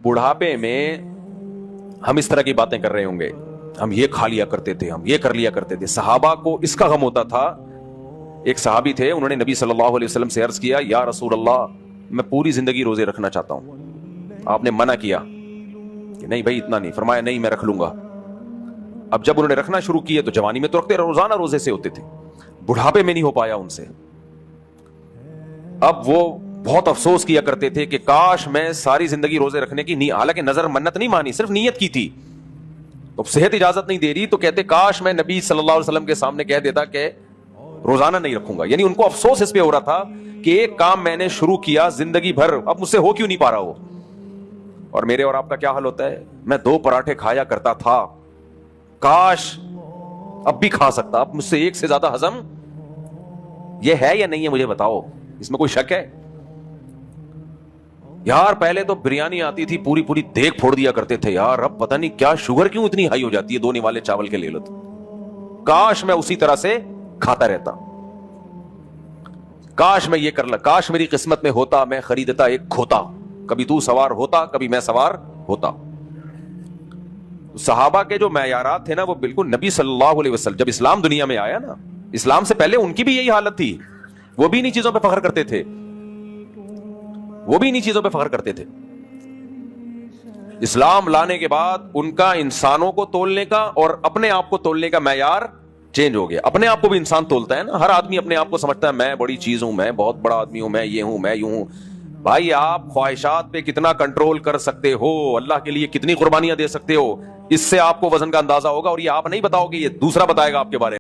بڑھاپے میں ہم اس طرح کی باتیں کر رہے ہوں گے, ہم یہ کھا لیا کرتے تھے, ہم یہ کر لیا کرتے تھے. صحابہ کو اس کا غم ہوتا تھا. ایک صحابی تھے, انہوں نے نبی صلی اللہ علیہ وسلم سے عرض کیا, یا رسول اللہ میں پوری زندگی روزے رکھنا چاہتا ہوں. آپ نے منع کیا کہ نہیں بھائی اتنا نہیں. فرمایا نہیں میں رکھ لوں گا. اب جب انہوں نے رکھنا شروع کیے تو جوانی میں تو رکھتے, روزانہ روزے سے ہوتے تھے, بڑھاپے میں نہیں ہو پایا ان سے. اب وہ بہت افسوس کیا کرتے تھے کہ کاش میں ساری زندگی روزے رکھنے کی, حالانکہ نظر منت نہیں مانی, صرف نیت کی تھی. تو صحت اجازت نہیں دے رہی تو کہتے کاش میں نبی صلی اللہ علیہ وسلم کے سامنے کہہ دیتا کہ روزانہ نہیں رکھوں گا. یعنی ان کو افسوس اس پہ ہو رہا تھا کہ ایک کام میں نے شروع کیا زندگی بھر, اب مجھ سے ہو کیوں نہیں پا رہا ہو. اور میرے اور آپ کا کیا حال ہوتا ہے, میں 2 پراٹھے کھایا کرتا تھا, کاش اب بھی کھا سکتا. اب مجھ سے ایک سے زیادہ ہضم یہ ہے یا نہیں ہے مجھے بتاؤ, اس میں کوئی شک ہے؟ یار پہلے تو بریانی آتی تھی, پوری پوری دیگ پھوڑ دیا کرتے تھے یار, اب پتہ نہیں کیا شوگر کیوں اتنی ہائی ہو جاتی ہے 2 نوالے چاول کے لے لو تو. کاش میں اسی طرح سے کھاتا رہتا, کاش میں یہ کر لا, کاش میری قسمت میں ہوتا میں خریدتا ایک کھوتا, کبھی تو سوار ہوتا کبھی میں سوار ہوتا. صحابہ کے جو معیارات تھے نا وہ بالکل نبی صلی اللہ علیہ وسلم جب اسلام دنیا میں آیا نا, اسلام سے پہلے ان کی بھی یہی حالت تھی. وہ بھی انہی چیزوں پہ فخر کرتے تھے, وہ بھی انہی چیزوں پہ فخر کرتے تھے. اسلام لانے کے بعد ان کا انسانوں کو تولنے کا اور اپنے آپ کو تولنے کا معیار چینج ہو گیا. اپنے آپ کو بھی انسان تولتا ہے نا, ہر آدمی اپنے آپ کو سمجھتا ہے میں بڑی چیز ہوں, میں بہت بڑا آدمی ہوں, میں یہ ہوں, میں یوں ہوں. بھائی آپ خواہشات پہ کتنا کنٹرول کر سکتے ہو, اللہ کے لیے کتنی قربانیاں دے سکتے ہو, اس سے آپ کو وزن کا اندازہ ہوگا. اور یہ آپ نہیں بتاؤ گے, یہ دوسرا بتائے گا آپ کے بارے میں.